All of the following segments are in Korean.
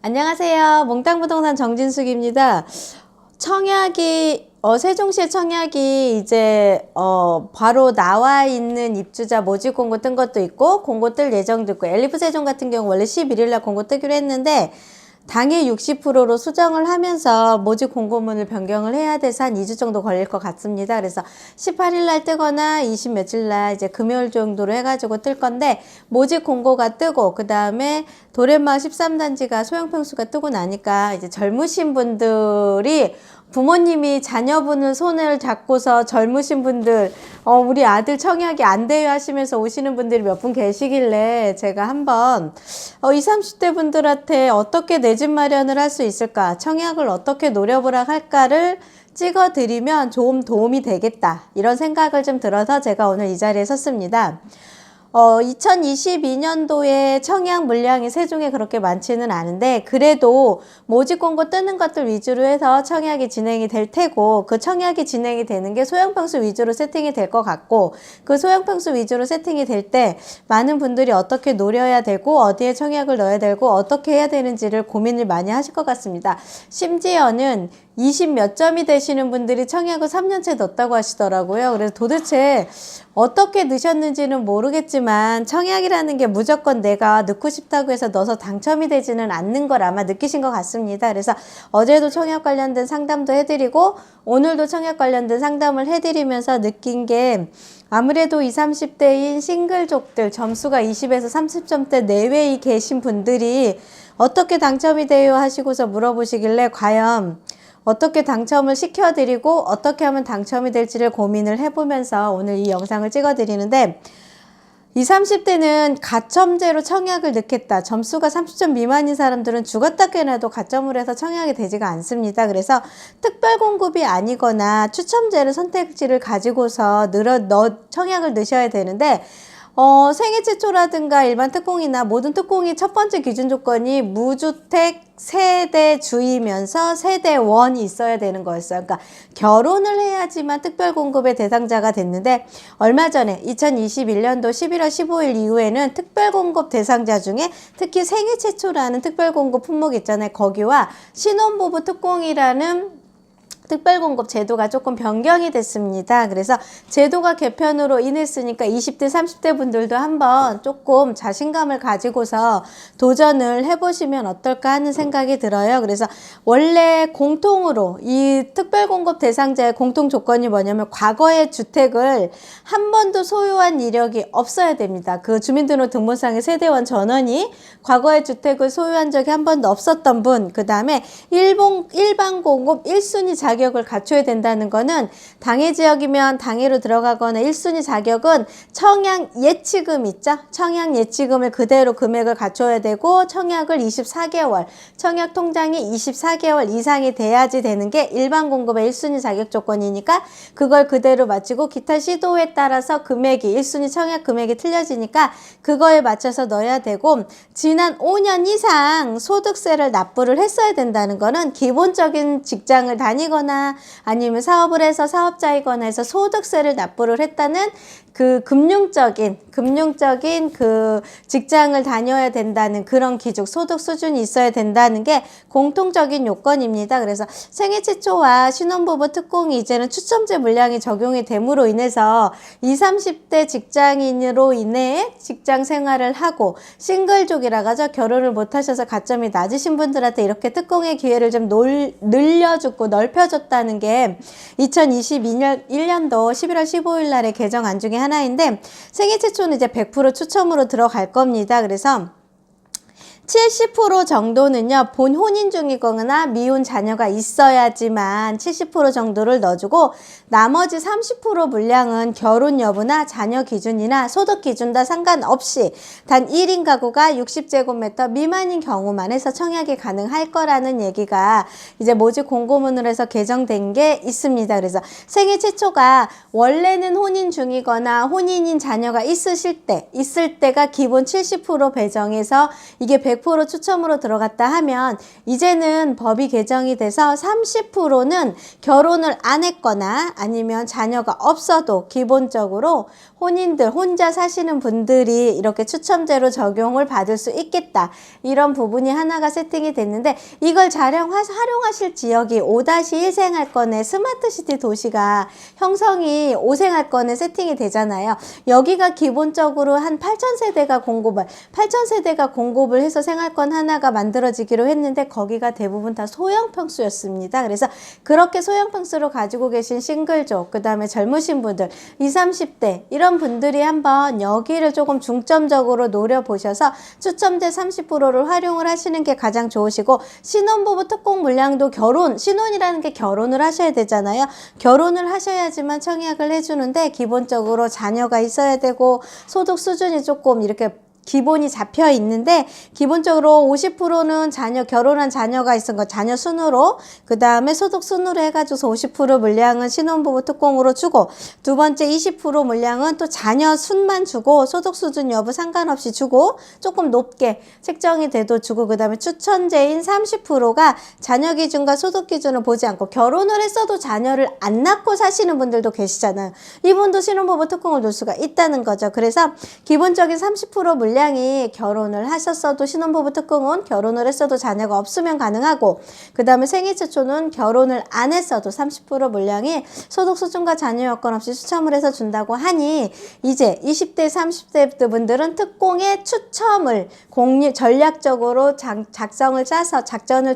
안녕하세요. 몽땅부동산 정진숙입니다. 청약이 세종시의 청약이 이제 바로 나와 있는 입주자 모집 공고 뜬 것도 있고 공고 뜰 예정도 있고, 엘리프 세종 같은 경우 원래 11일날 공고 뜨기로 했는데 당일 60%로 수정을 하면서 모집 공고문을 변경을 해야 돼서 한 2주 정도 걸릴 것 같습니다. 그래서 18일날 뜨거나 20 며칠날 이제 금요일 정도로 해가지고 뜰 건데, 모집 공고가 뜨고 그 다음에 도련마을 13단지가 소형평수가 뜨고 나니까 이제 젊으신 분들이 부모님이 자녀분을 손을 잡고서 젊으신 분들 우리 아들 청약이 안 돼요 하시면서 오시는 분들이 몇 분 계시길래 제가 한번 20, 30대 분들한테 어떻게 내 집 마련을 할 수 있을까, 청약을 어떻게 노려보라 할까를 찍어 드리면 좀 도움이 되겠다, 이런 생각을 좀 들어서 제가 오늘 이 자리에 섰습니다. 2022년도에 청약 물량이 세종에 그렇게 많지는 않은데, 그래도 모집 공고 뜨는 것들 위주로 해서 청약이 진행이 될 테고, 그 청약이 진행이 되는 게 소형평수 위주로 세팅이 될 것 같고, 그 소형평수 위주로 세팅이 될 때 많은 분들이 어떻게 노려야 되고 어디에 청약을 넣어야 되고 어떻게 해야 되는지를 고민을 많이 하실 것 같습니다. 심지어는 20 몇 점이 되시는 분들이 청약을 3년째 넣었다고 하시더라고요. 그래서 도대체 어떻게 넣으셨는지는 모르겠지만 청약이라는 게 무조건 내가 넣고 싶다고 해서 넣어서 당첨이 되지는 않는 걸 아마 느끼신 것 같습니다. 그래서 어제도 청약 관련된 상담도 해드리고 오늘도 청약 관련된 상담을 해드리면서 느낀 게, 아무래도 20, 30대인 싱글족들, 점수가 20에서 30점대 내외에 계신 분들이 어떻게 당첨이 돼요 하시고서 물어보시길래 과연 어떻게 당첨을 시켜드리고 어떻게 하면 당첨이 될지를 고민을 해보면서 오늘 이 영상을 찍어드리는데, 20, 30대는 가점제로 청약을 넣겠다, 점수가 30점 미만인 사람들은 죽었다 깨나도 가점으로 해서 청약이 되지가 않습니다. 그래서 특별 공급이 아니거나 추첨제를 선택지를 가지고서 청약을 넣으셔야 되는데, 생애 최초라든가 일반 특공이나 모든 특공이 첫 번째 기준 조건이 무주택 세대주이면서 세대원이 있어야 되는 거였어요. 그러니까 결혼을 해야지만 특별공급의 대상자가 됐는데, 얼마 전에 2021년도 11월 15일 이후에는 특별공급 대상자 중에 특히 생애 최초라는 특별공급 품목 있잖아요. 거기와 신혼부부 특공이라는 특별공급 제도가 조금 변경이 됐습니다. 그래서 제도가 개편으로 인했으니까 20대, 30대 분들도 한번 조금 자신감을 가지고서 도전을 해보시면 어떨까 하는 생각이 들어요. 그래서 원래 공통으로 이 특별공급 대상자의 공통 조건이 뭐냐면, 과거의 주택을 한 번도 소유한 이력이 없어야 됩니다. 그 주민등록등본상의 세대원 전원이 과거의 주택을 소유한 적이 한 번도 없었던 분, 그 다음에 일반 공급 1순위 자격을 갖춰야 된다는 거는, 당해 지역이면 당해로 들어가거나 1순위 자격은 청약 예치금 있죠? 청약 예치금을 그대로 금액을 갖춰야 되고, 청약을 24개월, 청약 통장이 24개월 이상이 돼야지 되는 게 일반 공급의 1순위 자격 조건이니까, 그걸 그대로 마치고 기타 시도에 따라서 금액이 1순위 청약 금액이 틀려지니까 그거에 맞춰서 넣어야 되고, 지난 5년 이상 소득세를 납부를 했어야 된다는 거는 기본적인 직장을 다니거나 아니면 사업을 해서 사업자이거나 해서 소득세를 납부를 했다는 그 금융적인 그 직장을 다녀야 된다는 그런 기준, 소득 수준이 있어야 된다는 게 공통적인 요건입니다. 그래서 생애 최초와 신혼부부 특공이 이제는 추첨제 물량이 적용이 됨으로 인해서 20, 30대 직장인으로 인해 직장 생활을 하고 싱글족이라 하죠. 결혼을 못 하셔서 가점이 낮으신 분들한테 이렇게 특공의 기회를 좀 늘려주고 넓혀줬다는 게 2022년 1년도 11월 15일 날의 개정안 중에 하나인데, 생애 최초는 이제 100% 추첨으로 들어갈 겁니다. 그래서 70% 정도는요, 본 혼인 중이거나 미혼 자녀가 있어야지만 70% 정도를 넣어주고, 나머지 30% 물량은 결혼 여부나 자녀 기준이나 소득 기준 다 상관없이 단 1인 가구가 60제곱미터 미만인 경우만 해서 청약이 가능할 거라는 얘기가 이제 모집 공고문으로 해서 개정된 게 있습니다. 그래서 생애 최초가 원래는 혼인 중이거나 혼인인 자녀가 있을 때가 기본 70% 배정해서 이게 100% 추첨으로 들어갔다 하면, 이제는 법이 개정이 돼서 30%는 결혼을 안 했거나 아니면 자녀가 없어도 기본적으로 혼인들, 혼자 사시는 분들이 이렇게 추첨제로 적용을 받을 수 있겠다. 이런 부분이 하나가 세팅이 됐는데 이걸 잘 활용하실 지역이 5-1 생활권의 스마트시티 도시가 형성이 5생활권에 세팅이 되잖아요. 여기가 기본적으로 한 8,000세대가 공급을 해서 생활권 하나가 만들어지기로 했는데 거기가 대부분 다 소형 평수였습니다. 그래서 그렇게 소형 평수로 가지고 계신 싱글족, 그 다음에 젊으신 분들, 20, 30대 이런 분들이 한번 여기를 조금 중점적으로 노려보셔서 추첨제 30%를 활용을 하시는 게 가장 좋으시고, 신혼부부 특공 물량도 신혼이라는 게 결혼을 하셔야 되잖아요. 결혼을 하셔야지만 청약을 해주는데 기본적으로 자녀가 있어야 되고 소득 수준이 조금 이렇게 기본이 잡혀 있는데 기본적으로 50%는 결혼한 자녀가 있은 거 자녀 순으로, 그 다음에 소득 순으로 해가지고서 50% 물량은 신혼부부 특공으로 주고, 두 번째 20% 물량은 또 자녀 순만 주고 소득 수준 여부 상관없이 주고 조금 높게 책정이 돼도 주고, 그 다음에 추천제인 30%가 자녀 기준과 소득 기준을 보지 않고 결혼을 했어도 자녀를 안 낳고 사시는 분들도 계시잖아요. 이분도 신혼부부 특공을 놓을 수가 있다는 거죠. 그래서 기본적인 30% 물량이 결혼을 하셨어도 신혼부부 특공은 결혼을 했어도 자녀가 없으면 가능하고, 그 다음에 생애 최초는 결혼을 안 했어도 30% 물량이 소득 수준과 자녀 여건 없이 추첨을 해서 준다고 하니, 이제 20대 30대 분들은 특공의 추첨을 전략적으로 작전을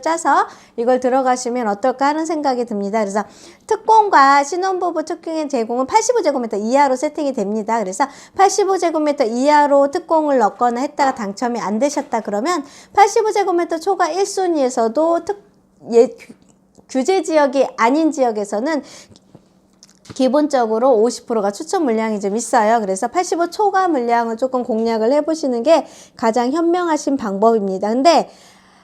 짜서 이걸 들어가시면 어떨까 하는 생각이 듭니다. 그래서 특공과 신혼부부 특공의 제공은 85제곱미터 이하로 세팅이 됩니다. 그래서 85제곱미터 이하로 특공을 넣거나 했다가 당첨이 안 되셨다 그러면 85제곱미터 초과 1순위에서도 규제 지역이 아닌 지역에서는 기본적으로 50%가 추천 물량이 좀 있어요. 그래서 85 초과 물량을 조금 공략을 해보시는 게 가장 현명하신 방법입니다. 근데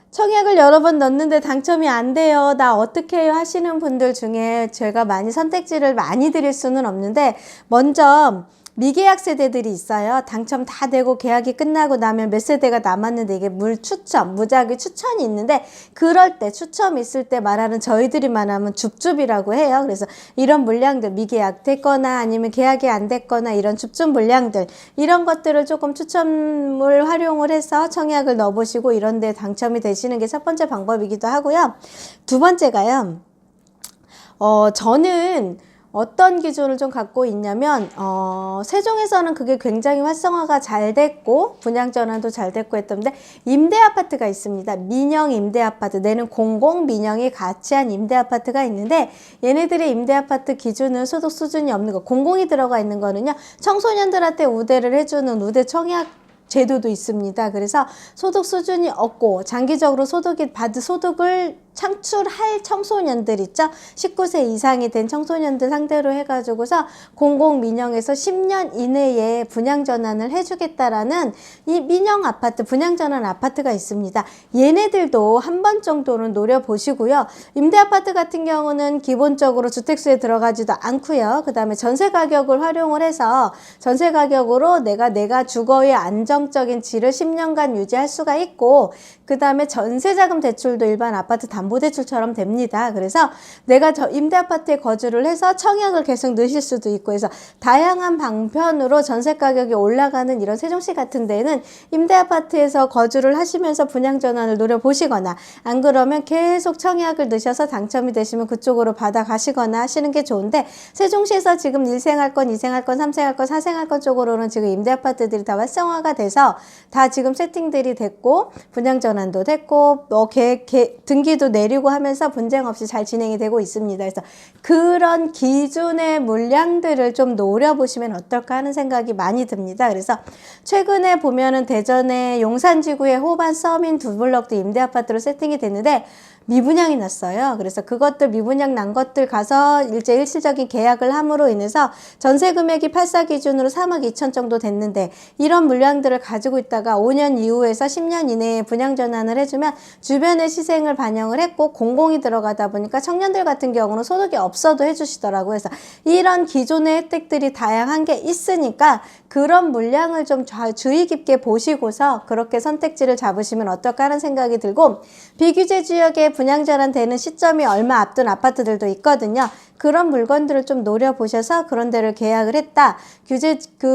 청약을 여러 번 넣었는데 당첨이 안 돼요, 나 어떻게 해요 하시는 분들 중에 제가 선택지를 많이 드릴 수는 없는데, 먼저 미계약 세대들이 있어요. 당첨 다 되고 계약이 끝나고 나면 몇 세대가 남았는데 이게 무작위 추천이 있는데, 그럴 때 추첨 있을 때 말하는 저희들이 말하면 줍줍이라고 해요. 그래서 이런 물량들, 미계약 됐거나 아니면 계약이 안 됐거나 이런 줍줍 물량들, 이런 것들을 조금 추첨을 활용을 해서 청약을 넣어보시고 이런 데 당첨이 되시는 게 첫 번째 방법이기도 하고요. 두 번째가요, 저는 어떤 기준을 좀 갖고 있냐면, 세종에서는 그게 굉장히 활성화가 잘 됐고 분양 전환도 잘 됐고 했던데, 임대 아파트가 있습니다. 민영 임대 아파트, 내는 공공 민영이 같이 한 임대 아파트가 있는데, 얘네들의 임대 아파트 기준은 소득 수준이 없는 거, 공공이 들어가 있는 거는요, 청소년들한테 우대를 해주는 우대 청약 제도도 있습니다. 그래서 소득 수준이 없고 장기적으로 소득을 창출할 청소년들 있죠? 19세 이상이 된 청소년들 상대로 해가지고서 공공민영에서 10년 이내에 분양전환을 해주겠다라는 이 민영 아파트, 분양전환 아파트가 있습니다. 얘네들도 한 번 정도는 노려보시고요. 임대아파트 같은 경우는 기본적으로 주택수에 들어가지도 않고요. 그 다음에 전세가격을 활용을 해서 전세가격으로 내가 주거의 안정적인 질을 10년간 유지할 수가 있고, 그 다음에 전세자금 대출도 일반 아파트 담보대출처럼 됩니다. 그래서 내가 임대아파트에 거주를 해서 청약을 계속 넣으실 수도 있고 해서 다양한 방편으로 전세가격이 올라가는 이런 세종시 같은 데는 임대아파트에서 거주를 하시면서 분양전환을 노려보시거나, 안 그러면 계속 청약을 넣으셔서 당첨이 되시면 그쪽으로 받아가시거나 하시는 게 좋은데, 세종시에서 지금 1생활권, 2생활권, 3생활권, 4생활권 쪽으로는 지금 임대아파트들이 다 활성화가 돼서 다 지금 세팅들이 됐고 분양전환도 됐고 등기도 내리고 하면서 분쟁 없이 잘 진행이 되고 있습니다. 그래서 그런 기준의 물량들을 좀 노려보시면 어떨까 하는 생각이 많이 듭니다. 그래서 최근에 보면은 대전의 용산지구의 호반 서민 두 블럭도 임대아파트로 세팅이 됐는데 미분양이 났어요. 그래서 그것들 미분양 난 것들 가서 일시적인 계약을 함으로 인해서 전세 금액이 8사 기준으로 3억 2천 정도 됐는데, 이런 물량들을 가지고 있다가 5년 이후에서 10년 이내에 분양 전환을 해주면 주변의 시생을 반영을 했고 공공이 들어가다 보니까 청년들 같은 경우는 소득이 없어도 해주시더라고요. 그래서 이런 기존의 혜택들이 다양한 게 있으니까 그런 물량을 좀 주의 깊게 보시고서 그렇게 선택지를 잡으시면 어떨까 하는 생각이 들고, 비규제 지역의 분양 전환되는 시점이 얼마 앞둔 아파트들도 있거든요. 그런 물건들을 좀 노려보셔서 그런 데를 계약을 했다.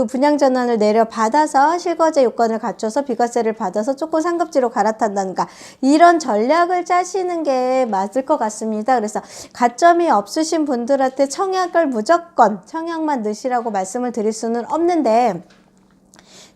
분양 전환을 내려받아서 실거주 요건을 갖춰서 비과세를 받아서 조금 상급지로 갈아탄다든가 이런 전략을 짜시는 게 맞을 것 같습니다. 그래서 가점이 없으신 분들한테 청약을 무조건 청약만 넣으시라고 말씀을 드릴 수는 없는데,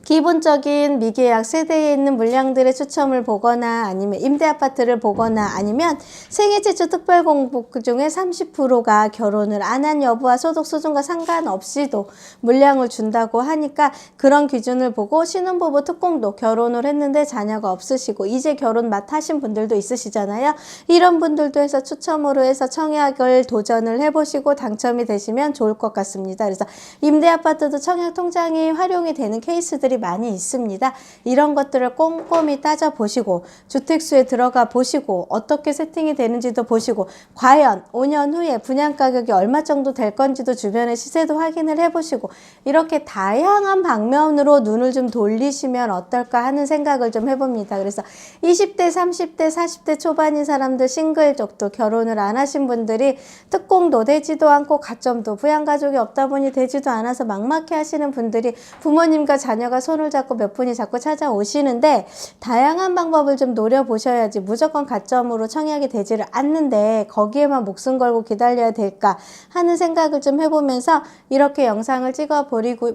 기본적인 미계약 세대에 있는 물량들의 추첨을 보거나 아니면 임대아파트를 보거나 아니면 생애 최초 특별공급 중에 30%가 결혼을 안 한 여부와 소득 수준과 상관없이도 물량을 준다고 하니까 그런 기준을 보고, 신혼부부 특공도 결혼을 했는데 자녀가 없으시고 이제 결혼 막 하신 분들도 있으시잖아요. 이런 분들도 해서 추첨으로 해서 청약을 도전을 해보시고 당첨이 되시면 좋을 것 같습니다. 그래서 임대아파트도 청약 통장이 활용이 되는 케이스들이 많이 있습니다. 이런 것들을 꼼꼼히 따져보시고 주택수에 들어가 보시고 어떻게 세팅이 되는지도 보시고 과연 5년 후에 분양가격이 얼마 정도 될 건지도 주변의 시세도 확인을 해보시고 이렇게 다양한 방면으로 눈을 좀 돌리시면 어떨까 하는 생각을 좀 해봅니다. 그래서 20대, 30대, 40대 초반인 사람들, 싱글 쪽도 결혼을 안 하신 분들이 특공도 되지도 않고 가점도 부양가족이 없다 보니 되지도 않아서 막막해 하시는 분들이 부모님과 자녀가 손을 잡고 몇 분이 자꾸 찾아오시는데, 다양한 방법을 좀 노려보셔야지 무조건 가점으로 청약이 되지를 않는데 거기에만 목숨 걸고 기다려야 될까 하는 생각을 좀 해보면서 이렇게 영상을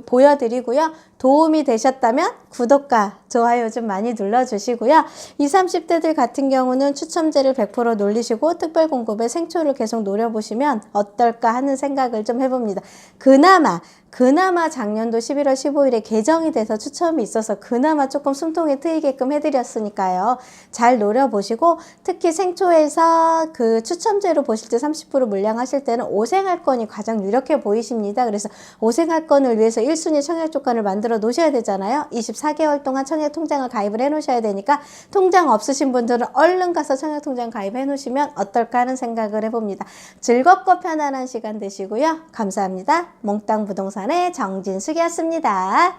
보여드리고요. 도움이 되셨다면 구독과 좋아요 좀 많이 눌러주시고요. 20, 30대들 같은 경우는 추첨제를 100% 놀리시고 특별공급의 생초를 계속 노려보시면 어떨까 하는 생각을 좀 해봅니다. 그나마 작년도 11월 15일에 개정이 돼서 추첨이 있어서 그나마 조금 숨통이 트이게끔 해드렸으니까요. 잘 노려보시고, 특히 생초에서 그 추첨제로 보실 때 30% 물량하실 때는 오생할건이 가장 유력해 보이십니다. 그래서 오생할건을 위해서 1순위 청약 조건을 만들어 놓으셔야 되잖아요. 24개월 동안 청약 통장을 가입을 해 놓으셔야 되니까 통장 없으신 분들은 얼른 가서 청약 통장 가입해 놓으시면 어떨까 하는 생각을 해봅니다. 즐겁고 편안한 시간 되시고요. 감사합니다. 몽땅 부동산의 정진숙이었습니다.